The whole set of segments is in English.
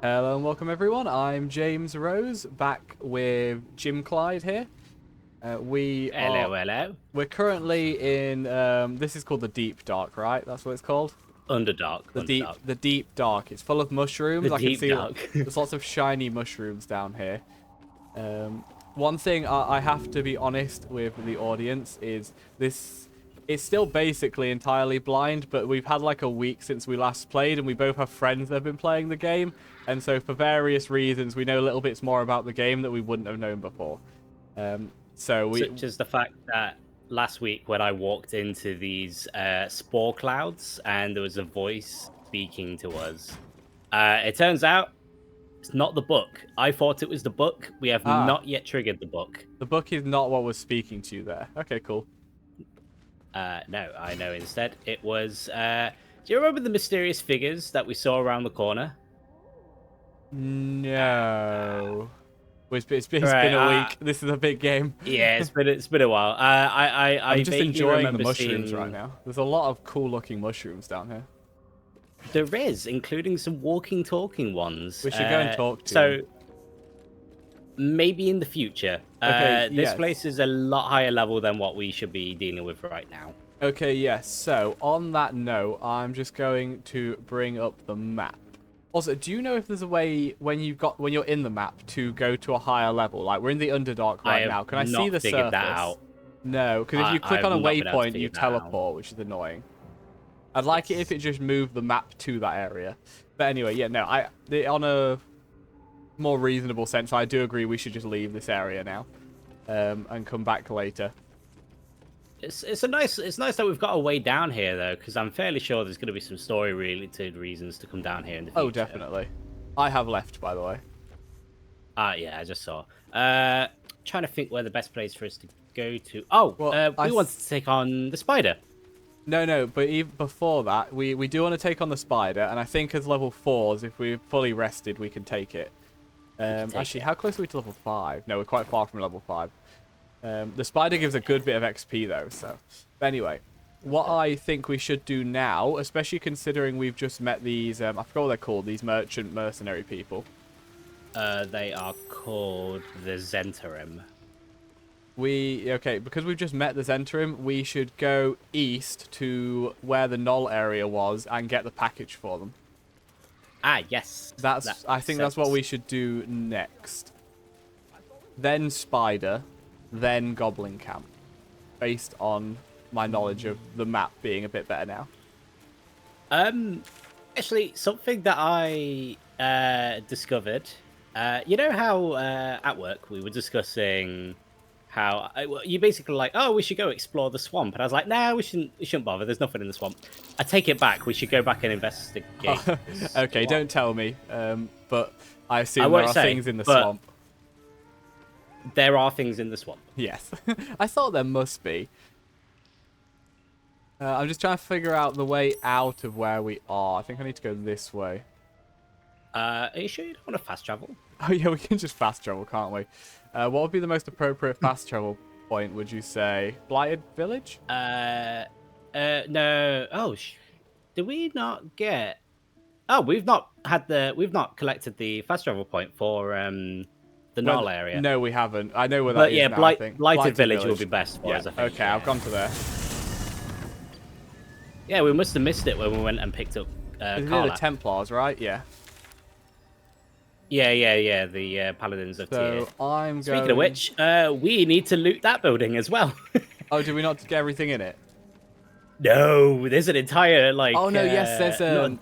Hello and welcome everyone. I'm James Rose, back with Jim Clyde here. We are Hello, hello. we're currently in this is called the Deep Dark, right? That's what it's called. Underdark, The deep Underdark. the Deep Dark. It's full of The mushrooms. I can deep see dark. there's lots of shiny mushrooms down here. One thing I have to be honest with the audience is this. It's still basically entirely blind, but we've had like a week since we last played, and we both have friends that have been playing the game, and so for various reasons, we know little bits more about the game that we wouldn't have known before. So we, Such as the fact that last week when I walked into these spore clouds and there was a voice speaking to us, it turns out it's not the book. I thought it was the book. We have ah, not yet triggered the book. the book is not what was speaking to you there. Okay, cool. No, I know instead it was. Do you remember the mysterious figures that we saw around the corner? No. Well, it's been Right. a week. This is a big game. Yeah, it's been a while. I'm I just vaguely enjoying the remember mushrooms seeing right now. There's a lot of cool looking mushrooms down here. there is, including some walking, talking ones. We should go and talk to So them. maybe in the future. Okay, This yes. place is a lot higher level than what we should be dealing with right now. Okay, yes. So, on that note, I'm just going to bring up the map. Also, do you know if there's a way when you're in the map to go to a higher level? Like we're in the Underdark I right have now. Can I not see the figured surface? that out. No, because if you I click have on a not been able to waypoint, you figure that out. teleport, which is annoying. I'd like it if it just moved the map to that area. But anyway, yeah, no, on a more reasonable sense, I do agree we should just leave this area now, and come back later. It's nice that we've got a way down here though, because I'm fairly sure there's going to be some story related reasons to come down here in the future. Oh, definitely. I have left, by the way. Yeah, I just saw. Trying to think where the best place for us to go to. Oh, Well, we wanted to take on the spider. No, but even before that, we do want to take on the spider, and I think as level 4s, if we're fully rested, we can take it. Actually, how close are we to level 5? No, we're quite far from level 5. The spider gives a good bit of XP, though, so... But anyway, what I think we should do now, especially considering we've just met these... I forgot what they're called, these mercenary people. They are called the Zentarim. Okay, because we've just met the Zentarim, we should go east to where the Knoll area was and get the package for them. Ah, yes. I think that's what we should do next. Then Spider, then Goblin Camp. Based on my knowledge of the map being a bit better now. Actually, something that I discovered. You know how at work we were discussing how you basically like, oh, we should go explore the swamp, and I was like, nah, we shouldn't bother. There's nothing in the swamp. I take it back. We should go back and investigate. Okay, don't tell me. But I assume there won't are say, things in the but swamp. There are things in the swamp. Yes, I thought there must be. I'm just trying to figure out the way out of where we are. I think I need to go this way. Are you sure you don't want to fast travel? Oh yeah, we can just fast travel, can't we? What would be the most appropriate fast travel point, would you say? Blighted Village? No. Oh, did we not get? Oh, we've not collected the fast travel point for the Knoll area. No, we haven't. I know where that But is yeah, now, I think. Blighted Village will be best for yeah. us, I think. Okay, I've gone to there. Yeah, we must have missed it when we went and picked up It's near Carla. the Templars, right? Yeah. Yeah. The Paladins of Tyr. So I'm Speaking going... of which, we need to loot that building as well. Oh, did we not get everything in it? No, there's an entire like. Oh no, yes, there's not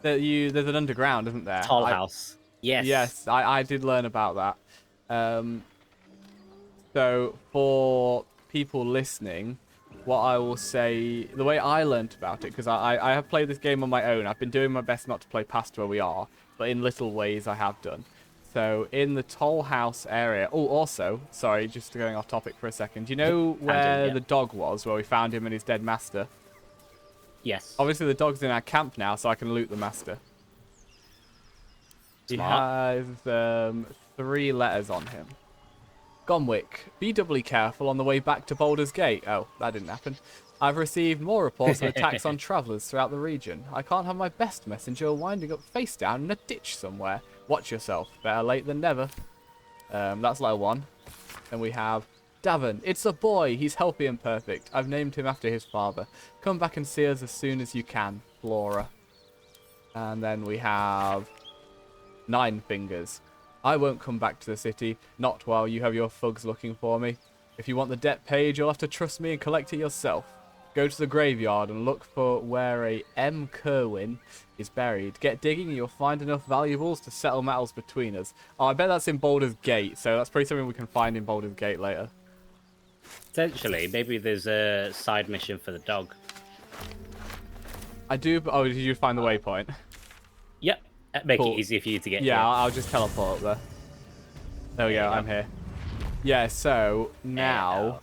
there's an underground, isn't there? tall house. Yes. Yes, I did learn about that. So for people listening, what I will say, the way I learnt about it, because I have played this game on my own. I've been doing my best not to play past where we are, but in little ways I have done. So in the Toll House area... Oh, also, sorry, just going off topic for a second. Do you know where the dog was, where we found him and his dead master? Yes. Obviously, the dog's in our camp now, so I can loot the master. Smart. He has 3 letters on him. Gomwick, be doubly careful on the way back to Baldur's Gate. Oh, that didn't happen. I've received more reports of attacks on travellers throughout the region. I can't have my best messenger winding up face down in a ditch somewhere. Watch yourself. Better late than never. That's level 1. Then we have Davin. It's a boy. He's healthy and perfect. I've named him after his father. Come back and see us as soon as you can, Flora. And then we have 9 Fingers. I won't come back to the city. Not while you have your thugs looking for me. If you want the debt paid, you'll have to trust me and collect it yourself. Go to the graveyard and look for where a M. Kerwin is buried. Get digging and you'll find enough valuables to settle matters between us. Oh, I bet that's in Baldur's Gate, so that's probably something we can find in Baldur's Gate later. Potentially, maybe there's a side mission for the dog. I do... Oh, did you find the waypoint? Yep. Make Cool. it easy for you to get Yeah, here. I'll just teleport up there. There we go, I'm here. Yeah, so now...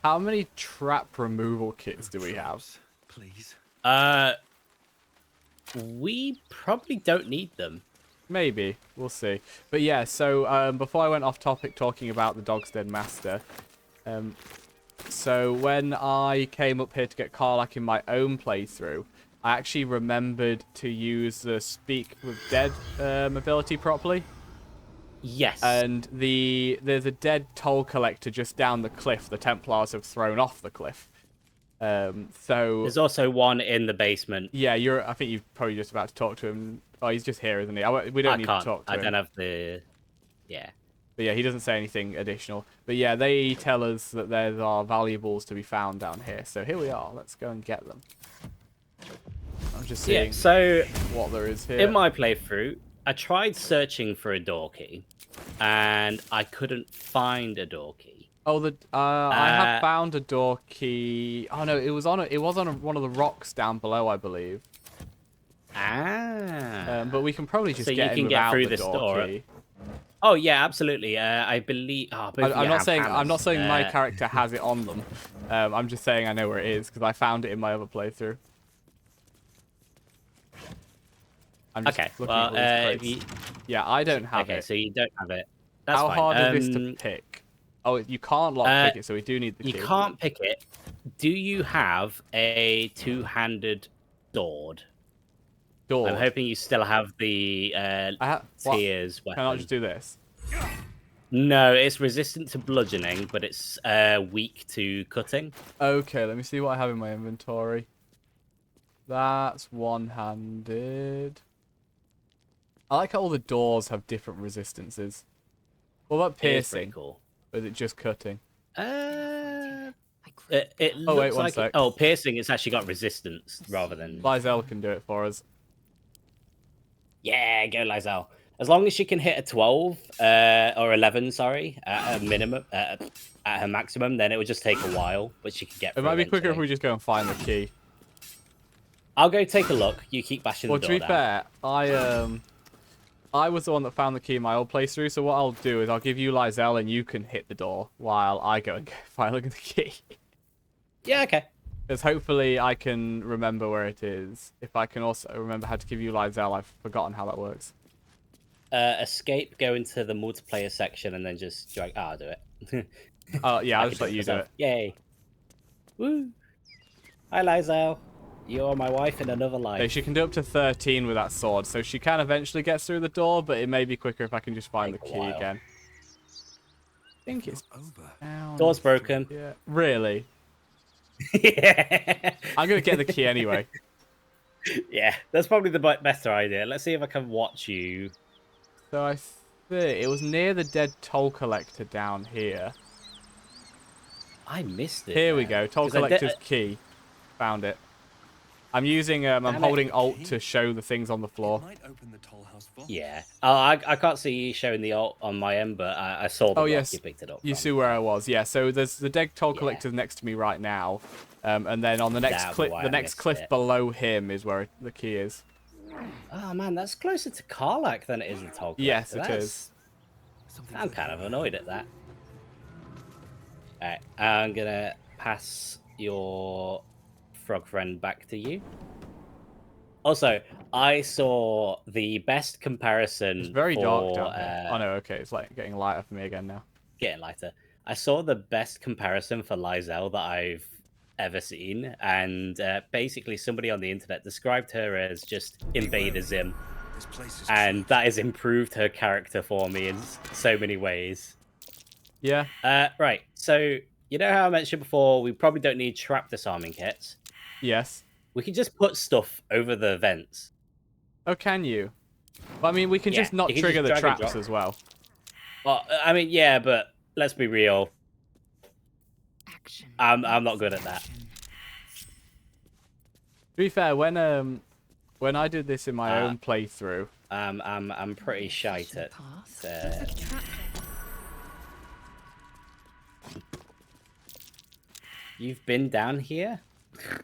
How many trap removal kits do we have? Please. We probably don't need them. Maybe. We'll see. But yeah, so before I went off topic talking about the Dog's Dead Master, so when I came up here to get Karlach in my own playthrough, I actually remembered to use the Speak with Dead ability properly. Yes. And there's a dead toll collector just down the cliff the Templars have thrown off the cliff. So there's also one in the basement. yeah, I think you're probably just about to talk to him. Oh, he's just here, isn't he? We don't need to talk to him. I don't have the... Yeah. But yeah, he doesn't say anything additional. But yeah, they tell us that there are valuables to be found down here. So here we are. Let's go and get them. I'm just seeing so what there is here. in my playthrough, I tried searching for a door key, and I couldn't find a door key. Oh, I have found a door key. Oh no, it was on one of the rocks down below, I believe. But we can probably just get in without the door key. Oh yeah, absolutely. I believe. Oh, I'm not saying my character has it on them. I'm just saying I know where it is because I found it in my other playthrough. Okay. Well, yeah, I don't have it. Okay, so you don't have it. That's How fine. hard is this to pick? Oh, you can't lock pick it, so we do need the key. You can't pick it. Do you have a two-handed sword? Door. I'm hoping you still have the tears weapon. Can I not just do this? No, it's resistant to bludgeoning, but it's weak to cutting. Okay, let me see what I have in my inventory. That's one-handed. I like how all the doors have different resistances. What about piercing? Cool. Or is it just cutting? It looks wait, one like sec. Oh, piercing, it's actually got resistance rather than... Lizelle can do it for us. Yeah, go Lizelle. As long as she can hit a 12, or 11, sorry, at a minimum, at her maximum, then it would just take a while, but she could get It might be quicker if we just go and find the key. I'll go take a look. You keep bashing the door Well, to be fair, I was the one that found the key in my old playthrough, so what I'll do is I'll give you Lizelle and you can hit the door while I go and find the key. Yeah, okay. Because hopefully I can remember where it is. If I can also remember how to give you Lizelle, I've forgotten how that works. Escape, go into the multiplayer section, and then just drag... Oh, I'll do it. Oh, yeah, I'll just let you do it. Yay. Woo. Hi, Lizelle. You're my wife in another life. Okay, she can do up to 13 with that sword, so she can eventually get through the door, but it may be quicker if I can just find the key again. I think it's over. Door's broken. Yeah. Really? Yeah. I'm going to get the key anyway. Yeah, that's probably the better idea. Let's see if I can watch you. So I think it was near the dead toll collector down here. I missed it. Here we go. Toll collector's key. Found it. I'm using, I'm holding Alt to show the things on the floor. Yeah. Oh, I can't see you showing the Alt on my end, but I saw the yes. you picked it up. You see where I was. Yeah, so there's the dead toll collector next to me right now. And then on the next cliff below him is where the key is. Oh, man, that's closer to Karlach than it is the toll collector. Yes, it is. I'm kind of annoyed at that. Alright, I'm going to pass your frog friend back to you. Also, I saw the best comparison. It's very dark down there. Oh no, okay, it's like getting lighter for me again now. Getting lighter. I saw the best comparison for Lizelle that I've ever seen, and basically somebody on the internet described her as just Invader Zim. And that has improved her character for me in so many ways. Yeah. Right. So you know how I mentioned before, we probably don't need trap disarming kits. Yes. We can just put stuff over the vents. Oh, can you? Well, I mean, we can Yeah, just not you can trigger just the drag and traps drop. as well. Well, I mean, yeah, but let's be real. I'm not good at that. To be fair, when I did this in my own playthrough, I'm pretty shite at. You've been down here?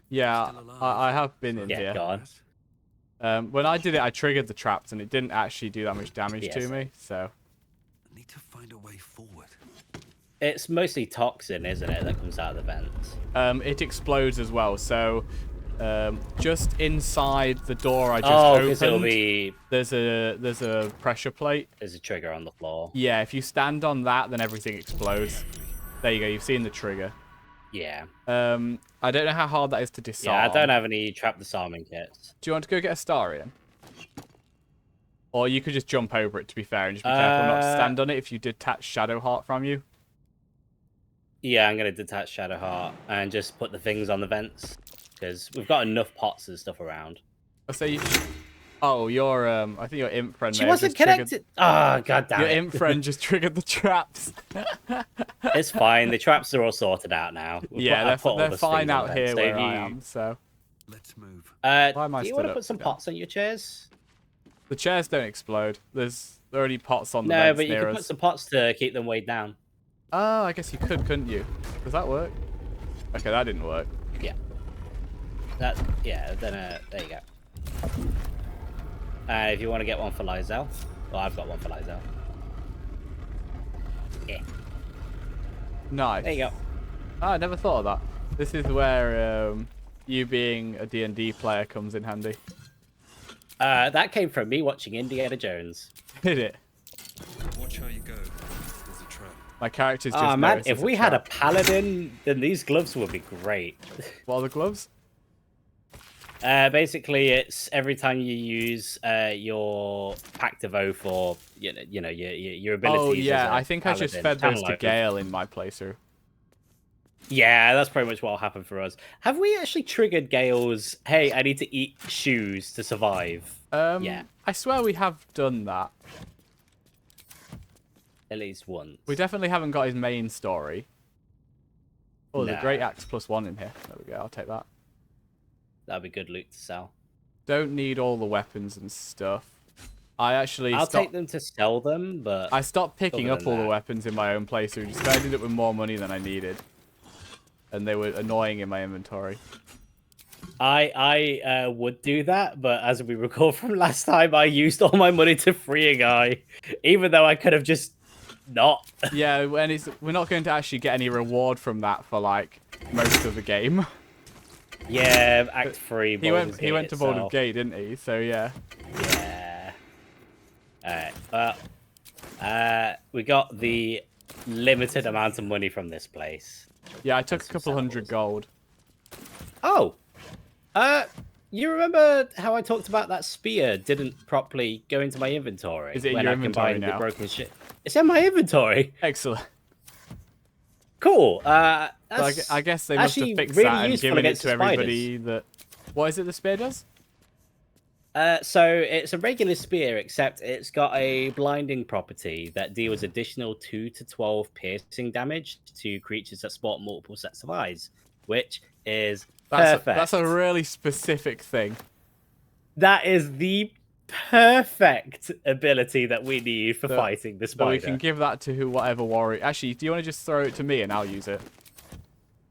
Yeah, I have been in Yeah, here. go on. When I did it, I triggered the traps, and it didn't actually do that much damage to me. So I need to find a way forward. It's mostly toxin, isn't it, that comes out of the vents? it explodes as well. So just inside the door I just opened, it'll be... there's a pressure plate. There's a trigger on the floor. Yeah, if you stand on that, then everything explodes. There you go. You've seen the trigger. Yeah. I don't know how hard that is to disarm. Yeah, I don't have any trap disarming kits. Do you want to go get a star in? Or you could just jump over it, to be fair, and just be careful not to stand on it if you detach Shadow Heart from you. Yeah, I'm going to detach Shadow Heart and just put the things on the vents. Because we've got enough pots and stuff around. I say, oh, your I think your imp friend. She wasn't connected. Oh, god damn it! Your imp friend just triggered the traps. It's fine. The traps are all sorted out now. Yeah, they're fine out here where I am. So let's move. Why am I do you want to put some pots on your chairs? The chairs don't explode. There's already pots on the No, vents but you near can us. put some pots to keep them weighed down. Oh, I guess you could, couldn't you? Does that work? Okay, that didn't work. Yeah. Then there you go. If you want to get one for Lizelle, well, I've got one for Lizelle. Yeah. Nice. There you go. Oh, I never thought of that. This is where you being a D&D player comes in handy. That came from me watching Indiana Jones. Did it? Watch how you go. There's a trap. My character's just man, noticed if there's we a had a trap. paladin, then these gloves would be great. What are the gloves? Basically, it's every time you use your Pact of Oath or your abilities. Oh yeah, as a I think I just fed those to Gale in my playthrough. Yeah, that's pretty much what will happen for us. Have we actually triggered Gale's, hey, I need to eat shoes to survive? Yeah. I swear we have done that. At least once. We definitely haven't got his main story. Oh, there's a No. great axe +1 in here. There we go, I'll take that. That'd be good loot to sell. Don't need all the weapons and stuff. I'll take them to sell them, but... I stopped picking other up than all the that- weapons in my own playthrough, just 'cause I ended up with more money than I needed. And they were annoying in my inventory. I would do that, but as we recall from last time, I used all my money to free a guy, even though I could have just not. Yeah, and we're not going to actually get any reward from that for like most of the game. Yeah, Act 3. He went to Baldur's Gate, didn't he? So yeah. Yeah. Alright, well, we got the limited amount of money from this place. Yeah, I took a some couple hundred gold. Oh! You remember how I talked about that spear didn't properly go into my inventory? Is it in when your I inventory combined now? The broken shit. It's in my inventory. Excellent. Cool. So I guess they must have actually fixed really that and useful given it against to the everybody that... What is it the spear does? So it's a regular spear, except it's got a blinding property that deals additional 2 to 12 piercing damage to creatures that sport multiple sets of eyes, which is perfect. That's a really specific thing. That is the perfect ability that we need for fighting the So spider. we can give that to whatever warrior... Actually, do you want to just throw it to me and I'll use it?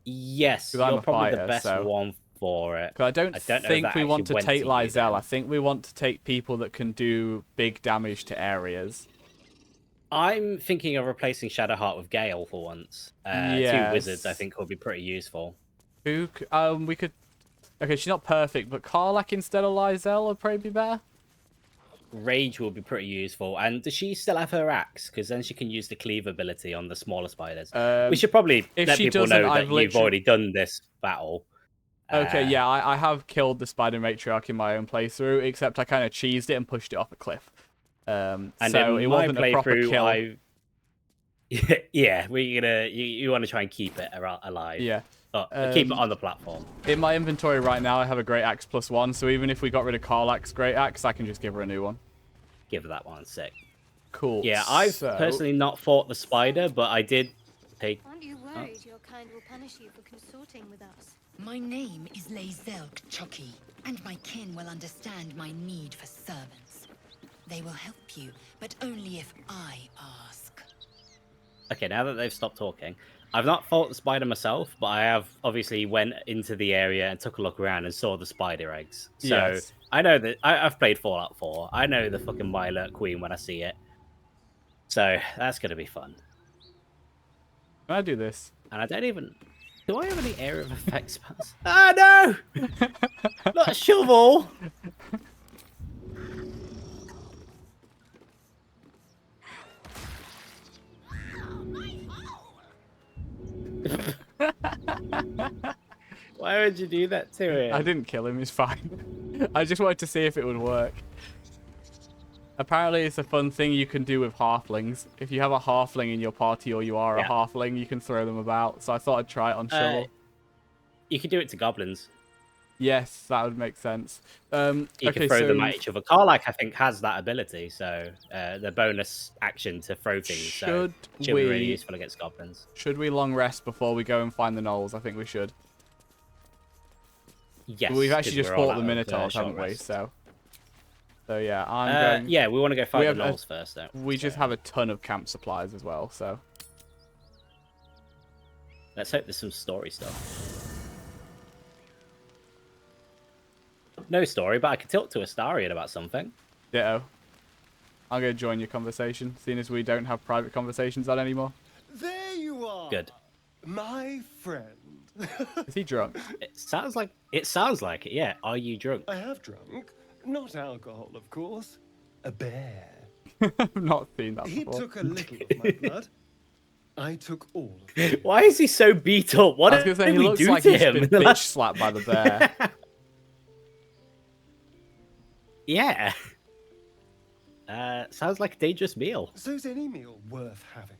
Yes, 'Cause you're I'm a probably fighter, the best so- one for it. Because I don't know think that we want to actually went take to you Lizelle. then. I think we want to take people that can do big damage to areas. I'm thinking of replacing Shadowheart with Gale for once. Yes. 2 wizards, I think, would be pretty useful. We could... Okay, she's not perfect, but Karlak instead of Lizelle would probably be better. Rage will be pretty useful. And does she still have her axe? Because then she can use the cleave ability on the smaller spiders. We should probably if let she people doesn't, know that I've you've literally- already done this battle. Okay, yeah, I have killed the spider matriarch in my own playthrough, except I kind of cheesed it and pushed it off a cliff. And So in it my wasn't a proper playthrough, kill. yeah, you want to try and keep it alive. Yeah. Keep it on the platform. In my inventory right now, I have a Great Axe +1, so even if we got rid of Karlach's Great Axe, I can just give her a new one. Give that one sick. Cool. Yeah, I've So... personally not fought the spider, but I did take... Aren't you worried your kind will punish you for consorting with us? My name is Zelk Chucky, and my kin will understand my need for servants. They will help you, but only if I ask. Okay, now that they've stopped talking, I've not fought the spider myself, but I have obviously went into the area and took a look around and saw the spider eggs. So Yes. I know that I've played Fallout 4. I know the fucking Mirelurk Queen when I see it. So that's gonna be fun. Can I do this? And I don't even... Do I have any area of effect spells? Ah, no! Not a shovel! Why would you do that to him? I didn't kill him, he's fine. I just wanted to see if it would work. Apparently it's a fun thing you can do with halflings. If you have a halfling in your party or you are a halfling, you can throw them about. So I thought I'd try it on shovel. You could do it to goblins. Yes, that would make sense. You can throw them at each other. Karlach, I think, has that ability, so the bonus action to throw things. Should be really useful against goblins. Should we long rest before we go and find the gnolls? I think we should. Yes. We've actually just fought the minotaurs, haven't we? So yeah, I'm going... Yeah, we want to go fight the gnolls first, though. We just have a ton of camp supplies as well, so... Let's hope there's some story stuff. No story, but I could talk to Astarion about something. Ditto. I'm going to join your conversation, seeing as we don't have private conversations on anymore. There you are. Good. My friend. Is he drunk? It sounds like it, yeah. Are you drunk? I have drunk. Not alcohol, of course. A bear. I've not seen that He before. took a little of my blood. I took all of it. Why is he so beat up? What I was did going to say, he we looks do like to he's him? been bitch slapped by the bear. Yeah. Sounds like a dangerous meal. So's any meal worth having.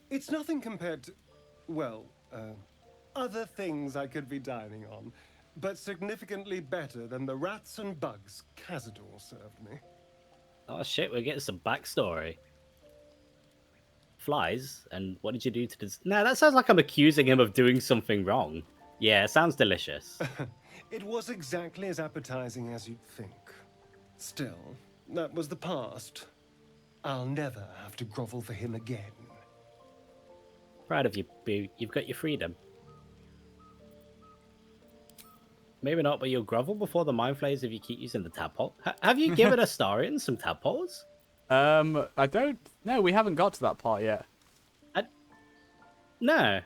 It's nothing compared to, well, other things I could be dining on, but significantly better than the rats and bugs Cazador served me. Oh shit, we're getting some backstory. Flies? And what did you do to this? No, that sounds like I'm accusing him of doing something wrong. Yeah, it sounds delicious. It was exactly as appetizing as you'd think. Still, that was the past. I'll never have to grovel for him again. Proud of you, Boo. You've got your freedom. Maybe not, but you'll grovel before the mind flayers if you keep using the tadpole. Have you given Astarion some tadpoles? I don't... No, we haven't got to that part yet. No.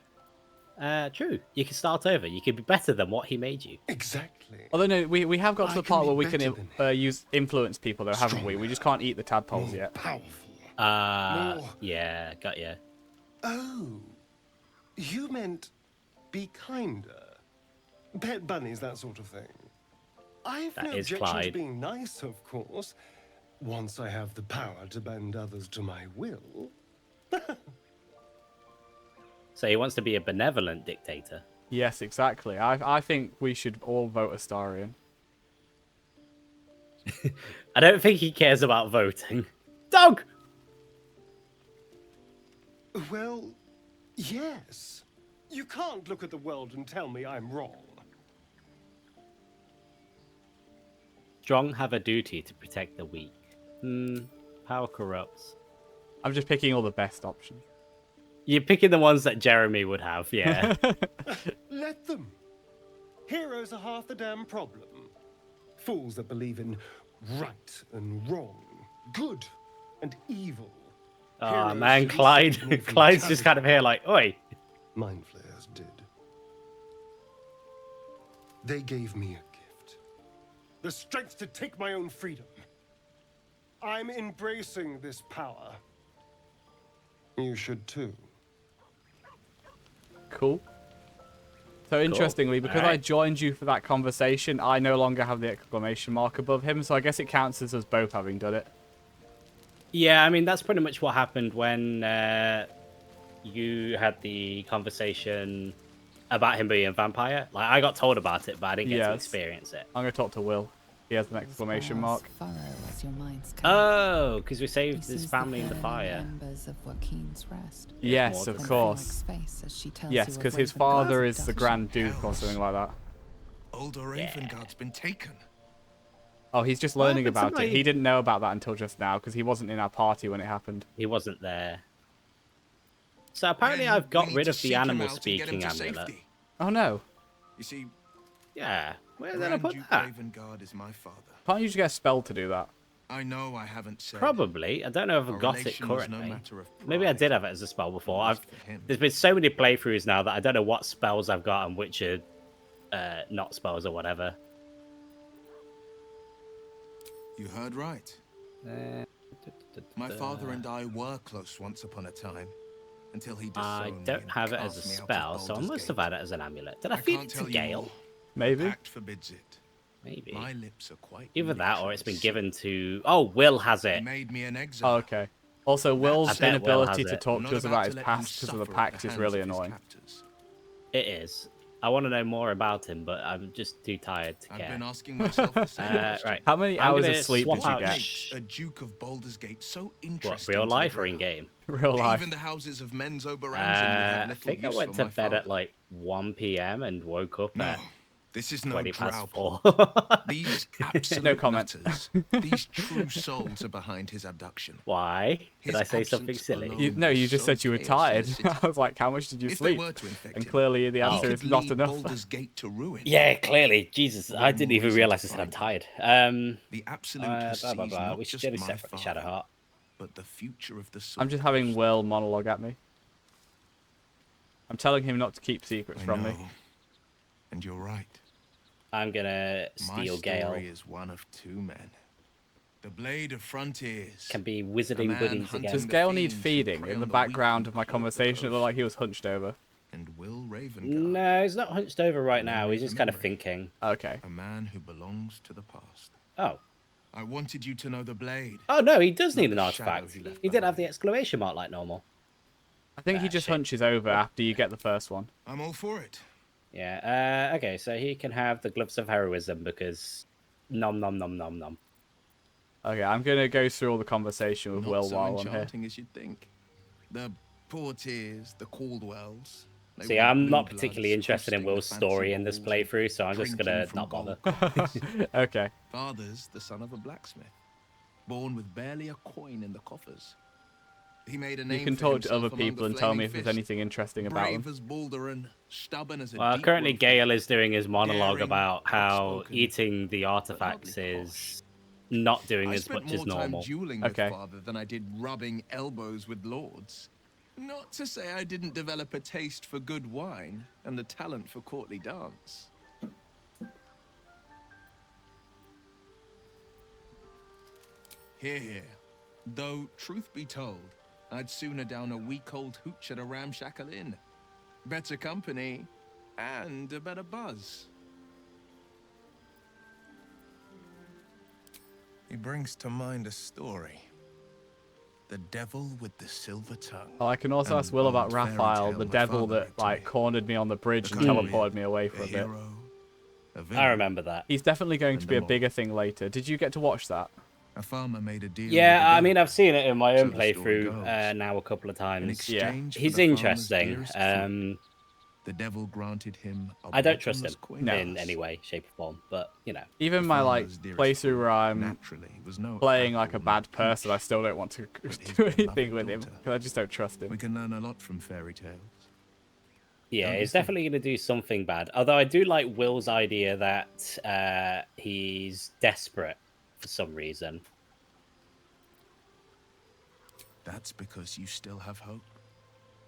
True. You can start over. You can be better than what he made you. Exactly. Although, no, we have got to the I can part be where we can better than use influence people, though, haven't we? We just can't eat the tadpoles More yet. powerful. More... Yeah, got ya. Oh, you meant be kinder. Pet bunnies, that sort of thing. I've That no is objection to Clyde. being nice, of course. Once I have the power to bend others to my will. So he wants to be a benevolent dictator. Yes, exactly. I think we should all vote Astarion. I don't think he cares about voting. Dog! Well, yes. You can't look at the world and tell me I'm wrong. Strong have a duty to protect the weak. Power corrupts. I'm just picking all the best options. You're picking the ones that Jeremy would have, yeah. Let them. Heroes are half the damn problem. Fools that believe in right and wrong, good and evil. Oh Heroes man, should be Clyde. saved from Clyde's just kind of here like, oi. Mind flayers did. They gave me a gift. The strength to take my own freedom. I'm embracing this power. You should too. Cool. So interestingly, because I Alright. joined you for that conversation, I no longer have the exclamation mark above him, so I guess it counts as us both having done it. Yeah, I mean, that's pretty much what happened when you had the conversation about him being a vampire. Like, I got told about it, but I didn't get to Yes. experience it. I'm gonna talk to Will. He has an exclamation mark. Oh, because we saved his This family in the fire. Embers of Joaquin's rest. Yes, more of than course. Space as she tells Yes, you of because his Ravengard's father is the abduction. Grand Duke or something like that. Older Ravengard's been taken. Oh, he's just learning happened to about it. my- He didn't know about that until just now because he wasn't in our party when it happened. He wasn't there. So apparently Then I've we got need rid to of the seek him animal out and get him speaking to amulet. safety. Oh no! You see, Yeah, where did I Grand put Duke that? Ravengard is my father. Can't you just get a spell to do that? I know I haven't said. Probably. I don't know if Our I've got it relation was no currently. matter of Maybe I pride. did have it as a spell before. It was for him. There's been so many playthroughs now that I don't know what spells I've got and which are not spells or whatever. You heard right. My father and I were close once upon a time, until he I disowned me don't and have it as a cast me out of spell, so I Baldur's must have Gate. had it as an amulet. Did I I feed can't it to tell you Gale? more. Maybe. Pact forbids it. Maybe. My lips are quite. Either that or literally it's been sealed. given to... Oh, Will has He it. made me an exile. Oh, okay. Also, Will's I bet Will inability has to it. talk I'm to not us about his to let him past because of the suffer at pact the is hands really of his annoying. captors. It is. I want to know more about him, but I'm just too tired to I've care. been asking myself the same question. Right. How many I'm hours of gonna sleep swap did you out get? Makes a Duke of Baldur's Gate so What, interesting. real to life live or in around. game? Real life. Even the houses of men's Oberamsden would I have little think I use went for to my bed at father. like 1 p.m. and woke up No, at this is no 20 past drow 4. These absolute No comment. nutters, these true souls are behind his abduction. Why? Did His I say something absence silly? alone No, you was just so said you were chaos in tired. the city. I was like, how much did you If sleep? they were to infect And him, clearly the he answer could is not lead enough. Baldur's Gate to ruin. Yeah, clearly. Jesus, I All didn't more even reason realize to I said I'm find tired. The absolute Blah, has blah, blah, seized blah. not We should just do this my separately, father, Shadowheart. but the future of the I'm just Sword having Coast. Will monologue at me. I'm telling him not to keep secrets I from know, me. and you're right. I'm gonna My steal story Gale. is one of two men. The Blade of Frontiers. Can be A wizarding man buddies hunting again. Does the Gale need fiends who feeding? prey In on the the background weak of my and call of the conversation, it looked Coast. like he was hunched over. And Will Ravengard. No, he's not hunched over right And now. then He's just kind of memory. thinking. Okay. A man who belongs to the past. Oh. I wanted you to know the Blade. Oh, no, he does Not need an the shadow artifact. he left He didn't have the behind. exclamation mark like normal. I think he just shit. hunches over after you get the first one. I'm all for it. Yeah, okay, so he can have the gloves of heroism because nom nom nom nom nom. Okay, I'm gonna go through all the conversation with Not Will so while I'm here. enchanting as you'd think. The Portiers, the Caldwells. they See, were I'm not blue particularly bloods interested in hosting the Will's fancy story in this balls and playthrough, so I'm just drinking gonna from not bother. gold cups. Okay. Father's the son of a blacksmith, born with barely a coin in the coffers. He made a name You can for talk to himself other among people the and tell me Flaming if there's Fist. anything interesting about Brave them. as Baldur and stubborn as a Well, deep currently wolf. Gale is doing his monologue Daring, about how outspoken, eating the but artifacts oddly is not doing I as spent much more as time normal. dueling Okay. with father than I did rubbing elbows with lords. Not to say I didn't develop a taste for good wine and the talent for courtly dance. Hear, hear. Though, truth be told, I'd sooner down a week-old hooch at a ramshackle inn. Better company and a better buzz. He brings to mind a story. The devil with the silver tongue. Oh, I can also An ask Will about old fairy Raphael, tale the my devil father that read to like me. cornered me on the bridge The and kind teleported me away a for a bit. hero, a I villain. remember that. He's definitely going to And be a them all. bigger thing later. Did you get to watch that? A farmer made a deal. Yeah, with the I devil. mean, I've seen it in my So own the story playthrough goes. now a couple of In times. exchange for He's the farmer's interesting. dearest fruit, the devil granted him a I don't trust him bottomless coin in purse. any way, shape, or form, but, you know. Even The my like farmer's dearest playthrough fruit where I'm naturally was no playing like a apple bad nor person, I peach. still don't want to But his do anything beloved with him daughter. because I just don't trust We him. can learn a lot from fairy tales. Yeah, Don't you he's think? definitely going to do something bad. Although I do like Will's idea that he's desperate for some reason. That's because you still have hope.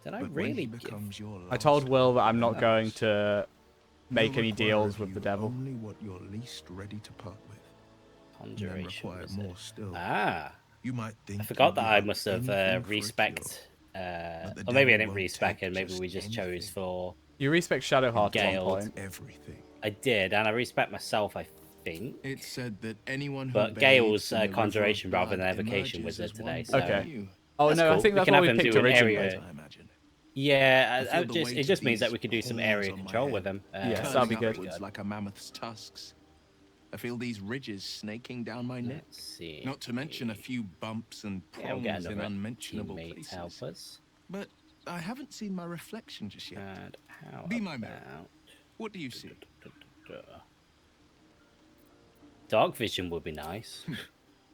Did I But when he really give becomes your I told last Will hope that I'm of not going others, to make he'll any require deals of with the you devil. Only what you're least ready to part with. And then conjuration? require Was more it? still. Ah, You might think I forgot you'd that give I up must have anything for a cure, respec. but the or maybe I devil didn't won't respec, take and maybe just we just chose anything. for You respect Shadowheart at Gale. one point. Everything. I did, and I respect myself, I think. It said that anyone who But bathes Gale's in the river of conjuration rather blood than evocation emerges wizard as one today. born So Okay. anew. Oh that's no, I cool. think We that's can what have we him picked do an originally. area. I imagine. Yeah, I feel the weight it of just means that these we could do some horns area on my control head, with him. Yes, curling that'd be good. upwards like a mammoth's tusks. I feel these ridges snaking down my neck. Let's see. Not to mention a few bumps and Yeah, we'll get prongs in another unmentionable teammate to places. help us. But I haven't seen my reflection just yet. And how Be my mirror. about... What do you see? Dark vision would be nice.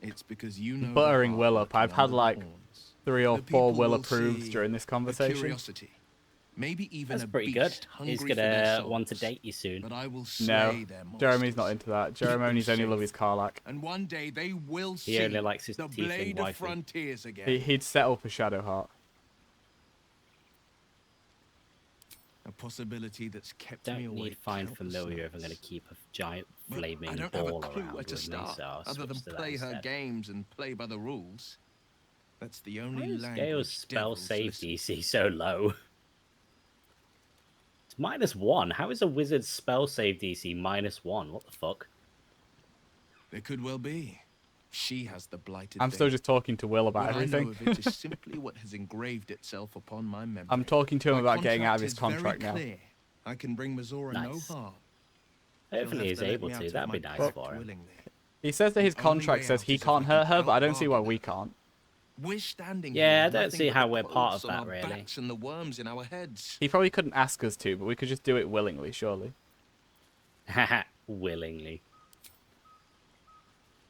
It's because you know. Buttering the Will heart up. I've lurking had under the like horns. 3 or The 4 people Will will approves see during this the conversation. curiosity. Maybe even That's a pretty beast good. hungry He's for their gonna want to souls. date you soon. But I will slay No, their Jeremy's not monsters. into that. Keep them Jeremy's only safe. love his Karlak. And one day they will He see only likes his the tiefling blade of wifey. frontiers again. He'd set up a Shadowheart. A possibility that's kept me Don't awake. need find countless familiar if I'm nights. going to keep a giant But flaming I don't have a ball clue around where to with me, start, so I'll other than switch to that play her instead. games and play by the rules. That's the Why only is language Gale's spell devils save listen. DC so low? It's -1. How is a wizard's spell save DC -1? What the fuck? There could well be. She has the blighted. I'm still thing. just talking to Will about What everything. I know of it is simply what has engraved itself upon my memory. I'm talking to him My about getting out of his is very contract now. clear. I can bring Mazora Nice. no harm. She'll Hopefully have he's to let able me out to. of That'd my be nice pact for him. willingly. He says that his The only contract way says out he is if can't I hurt can her, but I don't see why outbargain we her. can't. We're standing Yeah, here I with don't nothing see but how the we're part clothes of on that, our really. backs and the worms in our heads. He probably couldn't ask us to, but we could just do it willingly, surely. Haha, willingly.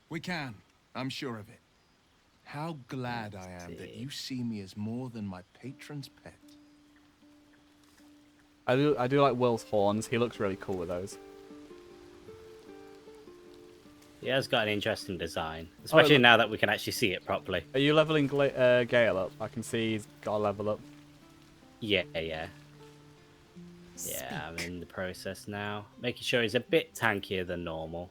We can. I'm sure of it. How glad I am that you see me as more than my patron's pet. I do like Will's horns. He looks really cool with those. He has got an interesting design, especially look- now that we can actually see it properly. Are you leveling Gale up? I can see he's got a level up. Yeah. Yeah, I'm in the process now. Making sure he's a bit tankier than normal.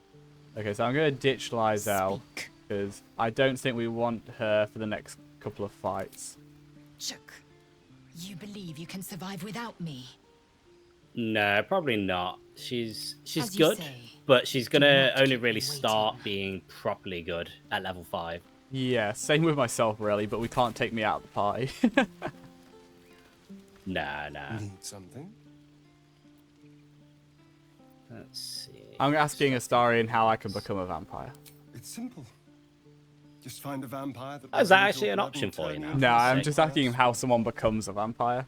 Okay, so I'm going to ditch Lizelle Speak. because I don't think we want her for the next couple of fights. Chuck, you believe you can survive without me? No, probably not. She's As you good, say, but she's do gonna not only keep me really waiting. start being properly good at level 5. Yeah, same with myself, really, but we can't take me out of the party. Nah. Need something? Let's see. I'm asking Astarion how I can become a vampire. It's simple. Just find a vampire that. Oh, is that will actually your an blood option and for you turn now? you No, I'm into just asking him how vampires. someone becomes a vampire.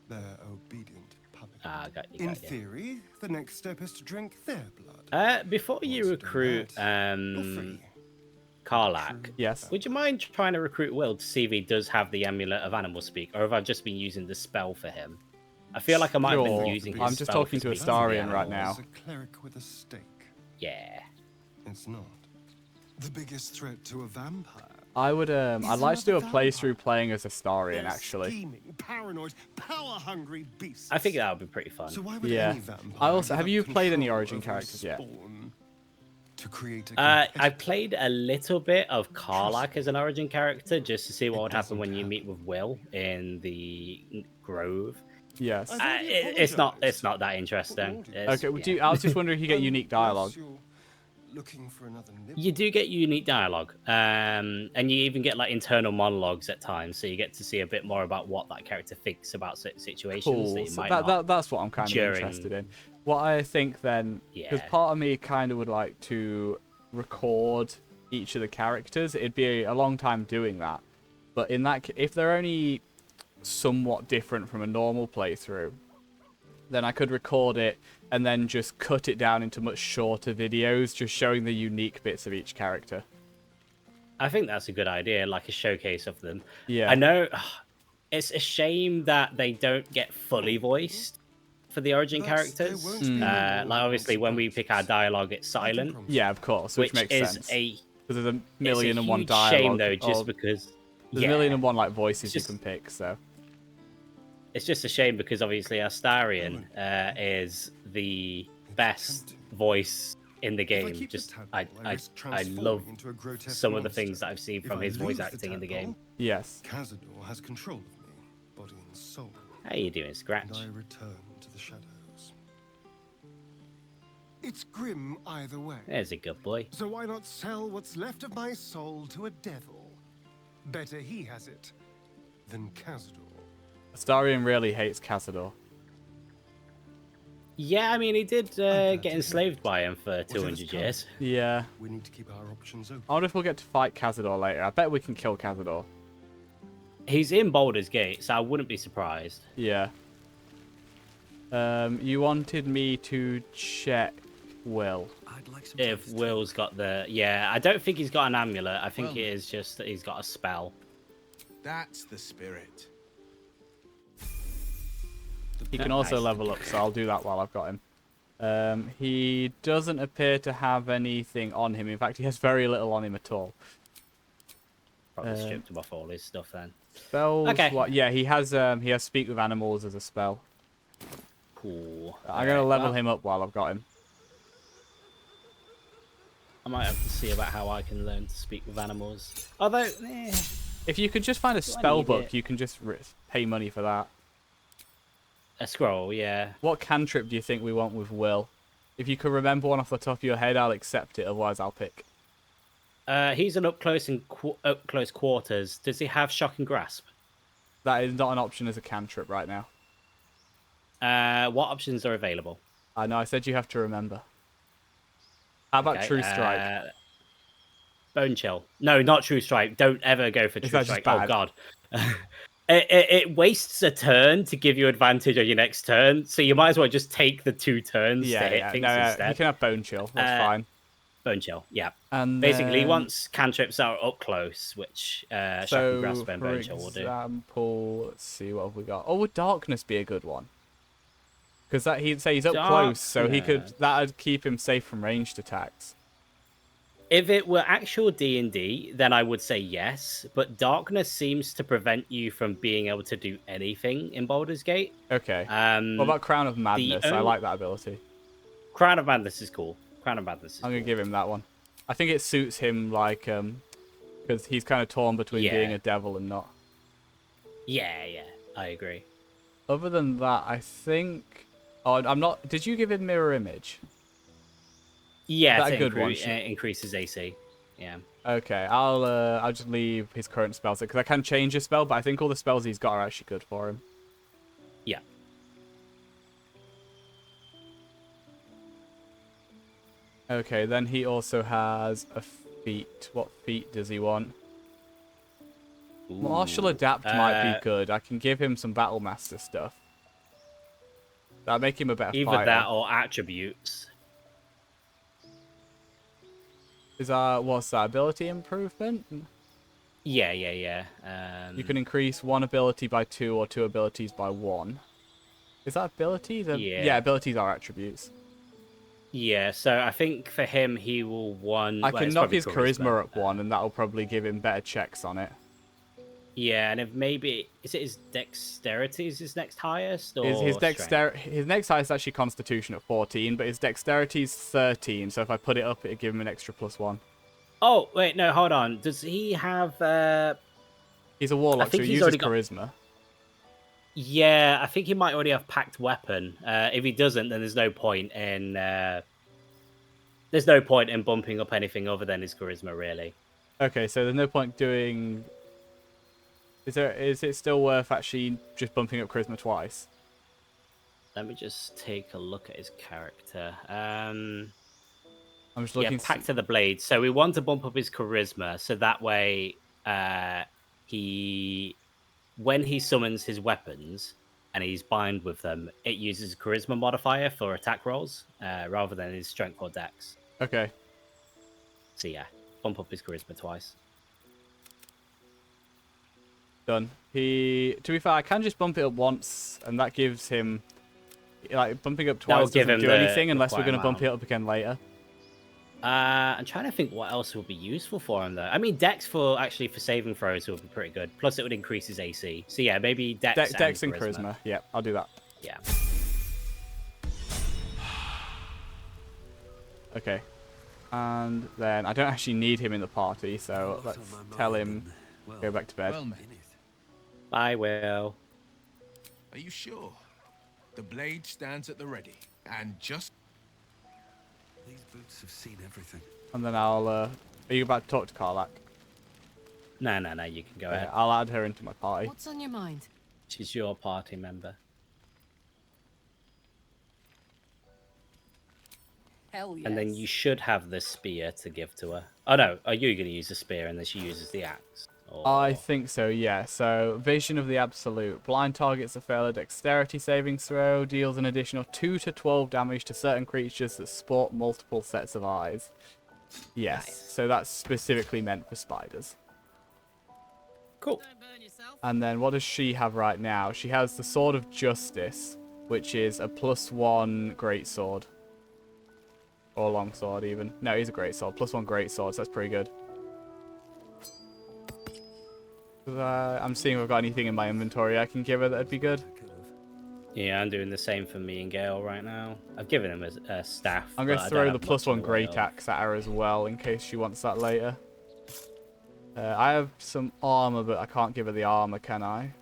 They're obedient puppet. Ah, got you. In Got you. theory, the next step is to drink their blood. Before you Once done recruit that, you're free. Karlak, Yes. would you mind trying to recruit Will to see if he does have the amulet of animal speak, or if I've just been using the spell for him? I feel like I might have Sure. been using his I'm just spell talking for to speaking the Astarion right animals. now. It's a cleric with a stake. Yeah. It's not. The biggest threat to a vampire. I would, I'd like to do a another playthrough vampire. playing as Astarion, They're actually. scheming, paranoid, power-hungry beasts. I think that would be pretty fun. So why would Yeah. any vampire I also- give have up you played any control Origin over a characters yet? spawn to create a I competitor? played a little bit of Karlak as an origin character just to see what It would happen when doesn't you meet with Will in the Grove. Yes. I've already It's not apologized. that interesting. What It's- Okay, yeah. I was just wondering if you get unique dialogue. Unless you're looking for another nibble. You do get unique dialogue, and you even get like internal monologues at times, so you get to see a bit more about what that character thinks about certain situations that Cool. you So might that, not. that's what I'm kind of during- interested in. What I think then, because Yeah. part of me kind of would like to record each of the characters. It'd be a long time doing that. But in that, if they're only somewhat different from a normal playthrough, then I could record it and then just cut it down into much shorter videos, just showing the unique bits of each character. I think that's a good idea, like a showcase of them. Yeah. I know it's a shame that they don't get fully voiced for the origin Thus, characters. there won't be any Like obviously when we pick our dialogue, it's I can silent, promise Yeah, of course, which makes is sense. a Because there's a it's million a and one huge dialogue. shame though, just or- because there's yeah, a million and one like voices just- you can pick. So it's just a shame because obviously Astarion is the best voice in the If I game. keep the Just tadpole, I risk I transforming love into a grotesque some of the monster. things that I've seen If from I his voice lose the acting in the tadpole, game. yes, Cazador has control of me, body and soul. How you doing, and Scratch? I return to the shadows. It's grim either way. There's a good boy. So why not sell what's left of my soul to a devil? Better he has it than Cazador. Astarion really hates Cazador. Yeah, I mean, he did glad get to enslaved by him for Whatever's 200 come. years. Yeah. We need to keep our options open. I wonder if we'll get to fight Cazador later. I bet we can kill Cazador. He's in Baldur's Gate, so I wouldn't be surprised. Yeah. You wanted me to check Will. I'd like some If toast. Will's got the... Yeah, I don't think he's got an amulet. I think Well- it is just that he's got a spell. That's the spirit. He can also Nice. level up, so I'll do that while I've got him. He doesn't appear to have anything on him. In fact, he has very little on him at all. Probably stripped him off all his stuff then. Spells? Okay. What? Yeah, he has speak with animals as a spell. Cool. I'm gonna Alright, level well, him up while I've got him. I might have to see about how I can learn to speak with animals. Although, If you could just find a I spell need book, it? you can just pay money for that. a scroll, yeah. What cantrip do you think we want with Will? If you could remember one off the top of your head, I'll accept it. Otherwise, I'll pick. He's an up close and up close quarters. Does he have shock and grasp? That is not an option as a cantrip right now. What options are available? I know. I said you have to remember. How about Okay, True Strike? Bone chill. No, not True Strike. Don't ever go for Is True that just Strike. Oh bad? god. It wastes a turn to give you advantage on your next turn, so you might as well just take the 2 turns to Yeah, hit yeah. things No, instead. you can have Bone Chill. That's fine. Bone chill, yeah. And Basically, then- once cantrips are up close, which shock and grasp and for bone chill will do. example, let's see what have we got. Oh, would Darkness be a good one? Because that he'd say he's up close, so he could that'd keep him safe from ranged attacks. If it were actual D&D, then I would say yes, but darkness seems to prevent you from being able to do anything in Baldur's Gate. Okay. What about Crown of Madness? I only- like that ability. Crown of Madness is cool. Crown of Madness is I'm gonna cool. give him that one. I think it suits him like because he's kind of torn between Yeah. being a devil and not. Yeah, I agree. Other than that, I think. Oh, I'm not. Did you give him mirror image? Yeah, That a to good one, increases AC. Yeah. Okay, I'll just leave his current spells because I can change his spell, but I think all the spells he's got are actually good for him. Yeah. Okay, then he also has a feat. What feat does he want? Martial Ooh, Adapt might be good. I can give him some Battle Master stuff. That'll make him a better Either fighter. that or attributes. Is that what's that? Ability improvement? Yeah. You can increase one ability by 2 or 2 abilities by 1. Is that abilities? Yeah. Abilities are attributes. Yeah, so I think for him, he will one. I well, can it's knock probably his charisma up 1, and that'll probably give him better checks on it. Yeah, and if maybe is it his dexterity is his next highest or His strength? his next highest is actually Constitution at 14, but his dexterity's 13. So if I put it up, it'd give him an extra +1. Oh wait, no, hold on. Does he have? He's a warlock, so think he he's uses already got- charisma. Yeah, I think he might already have packed weapon. If he doesn't, then there's no point in bumping up anything other than his charisma, really. Okay, so there's no point doing. Is it still worth actually just bumping up charisma twice? Let me just take a look at his character. I'm just Yeah, looking. pack to the blade. So we want to bump up his charisma, so that way, when he summons his weapons and he's bind with them, it uses a charisma modifier for attack rolls, rather than his strength or dex. Okay. So yeah, bump up his charisma twice. Done. To be fair, I can just bump it up once, and that gives him, like, bumping up That'll twice give doesn't him do the anything unless we're required going to bump it amount. up again later. I'm trying to think what else would be useful for him though. I mean, dex for saving throws would be pretty good. Plus, it would increase his AC. So yeah, maybe dex, Dex and charisma. Yeah, I'll do that. Yeah. Okay. And then I don't actually need him in the party, so What's let's on my tell mind him and, well, go back to bed. Well met. Bye, Will. Are you sure? The blade stands at the ready, and just... These boots have seen everything. And then I'll, are you about to talk to Karlak? No, you can go ahead. I'll add her into my party. What's on your mind? She's your party member. Hell yes. And then you should have the spear to give to her. Oh no, are you going to use the spear and then she uses the axe? Or... I think so, yeah. So, Vision of the Absolute. Blind targets a failed dexterity saving throw. Deals an additional 2 to 12 damage to certain creatures that sport multiple sets of eyes. Yes, Nice. so that's specifically meant for spiders. Cool. And then what does she have right now? She has the Sword of Justice, which is a +1 greatsword. Or longsword, even. No, he's a greatsword. +1 greatsword, so that's pretty good. I'm seeing if I've got anything in my inventory I can give her that'd be good. Yeah, I'm doing the same for me and Gale right now. I've given him a staff. I'm going but to I throw don't the have much in +1 way great of- axe at her as well, in case she wants that later. I have some armor, but I can't give her the armor, can I?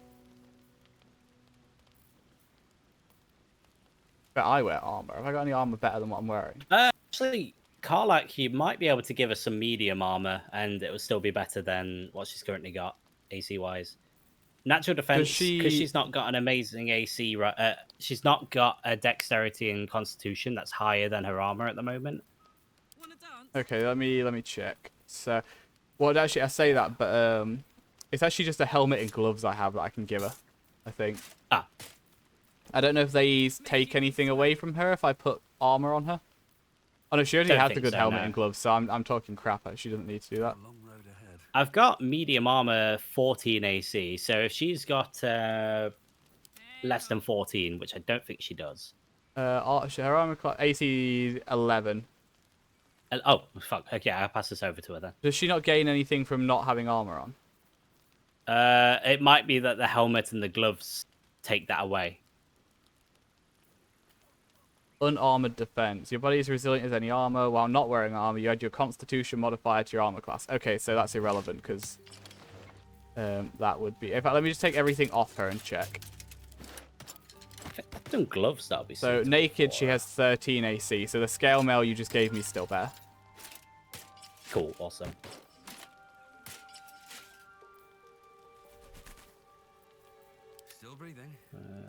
But I wear armor. Have I got any armor better than what I'm wearing? Actually, Karlak, you might be able to give her some medium armor, and it will still be better than what she's currently got, AC-wise. Natural defense, because she's not got an amazing AC, she's not got a dexterity and constitution that's higher than her armor at the moment. Okay, let me check. So, well, actually, I say that, but it's actually just a helmet and gloves I have that I can give her, I think. Ah. I don't know if these take anything away from her if I put armor on her. Oh no, she already Don't has the think good so, helmet no. and gloves, so I'm talking crap. She doesn't need to do that. A long road ahead. I've got medium armor 14 AC, so if she's got less than 14, which I don't think she does. Her armor class AC 11. Oh, fuck. Okay, I'll pass this over to her then. Does she not gain anything from not having armor on? It might be that the helmet and the gloves take that away. Unarmored defense. Your body is resilient as any armor. While not wearing armor, you add your constitution modifier to your armor class. Okay, so that's irrelevant because that would be... In fact, let me just take everything off her and check. Some gloves, that'll be So suitable naked, for she her. has 13 AC. So the scale mail you just gave me is still there. Cool, awesome. Still breathing.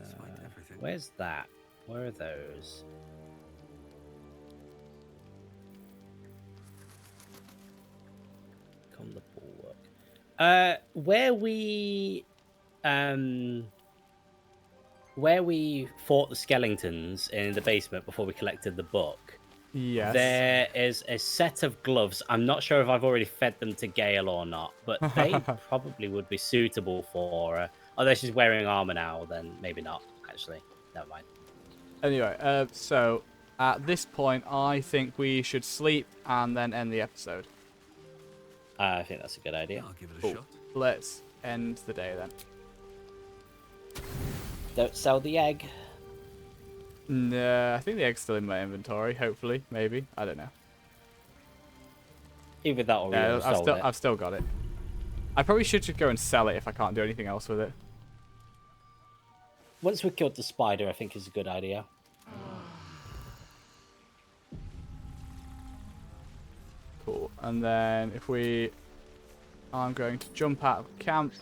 Despite everything. Where's that? Where are those? Come the bulwark. Where we fought the skeletons in the basement before we collected the book. Yes. There is a set of gloves. I'm not sure if I've already fed them to Gale or not, but they probably would be suitable for her. Although she's wearing armor now, then maybe not, actually. Never mind. Anyway, so at this point, I think we should sleep and then end the episode. I think that's a good idea. I'll give it a Cool. shot. Let's end the day then. Don't sell the egg. No, I think the egg's still in my inventory. Hopefully, maybe. I don't know. Either that or we Yeah, sold it. I've still got it. I probably should just go and sell it if I can't do anything else with it. Once we killed the spider, I think is a good idea. Cool. And then if we... I'm going to jump out of camp.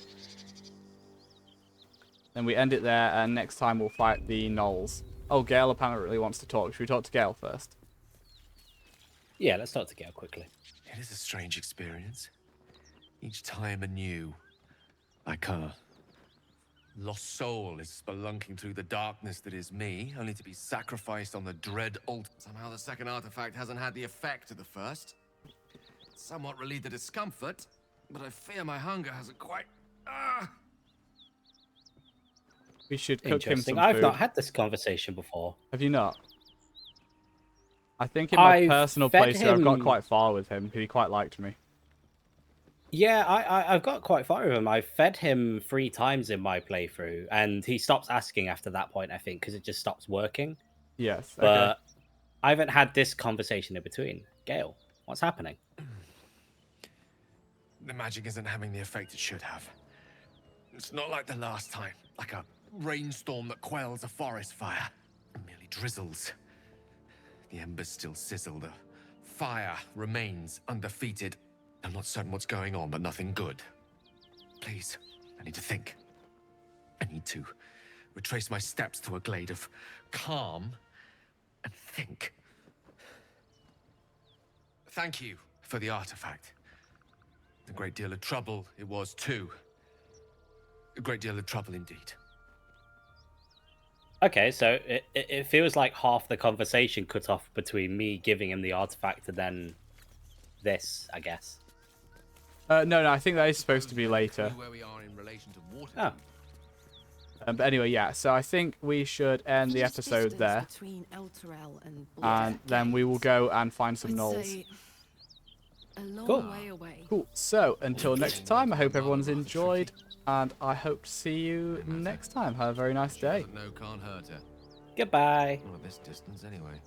Then we end it there, and next time we'll fight the gnolls. Oh, Gale apparently wants to talk. Should we talk to Gale first? Yeah, let's start to Gale quickly. It is a strange experience. Each time anew. Like a lost soul is spelunking through the darkness that is me, only to be sacrificed on the dread altar. Somehow the second artifact hasn't had the effect of the first. Somewhat relieved the discomfort, but I fear my hunger hasn't quite... We should cook him Interesting. some I've food. not had this conversation before. Have you not? I think in my I've personal fed playthrough, I've got him- quite far with him because he quite liked me. Yeah, I've got quite far with him. I've fed him 3 times in my playthrough, and he stops asking after that point, I think, because it just stops working. Yes. But Okay. I haven't had this conversation in between. Gale, what's happening? The magic isn't having the effect it should have. It's not like the last time. Like a rainstorm that quells a forest fire. It merely drizzles. The embers still sizzle. The fire remains undefeated. I'm not certain what's going on, but nothing good. Please, I need to think. I need to retrace my steps to a glade of calm and think. Thank you for the artifact. A great deal of trouble it was too. A great deal of trouble indeed. Okay, so it feels like half the conversation cut off between me giving him the artifact and then this, I guess. No, I think that is supposed to be later. Where we are in relation to water. Oh. But anyway, yeah, so I think we should end the episode there. And then we will go and find some gnolls. Cool. Cool. So, until next time, I hope everyone's enjoyed. And I hope to see you next time. Have a very nice day. No, can't hurt her. Goodbye. Not at this distance, anyway.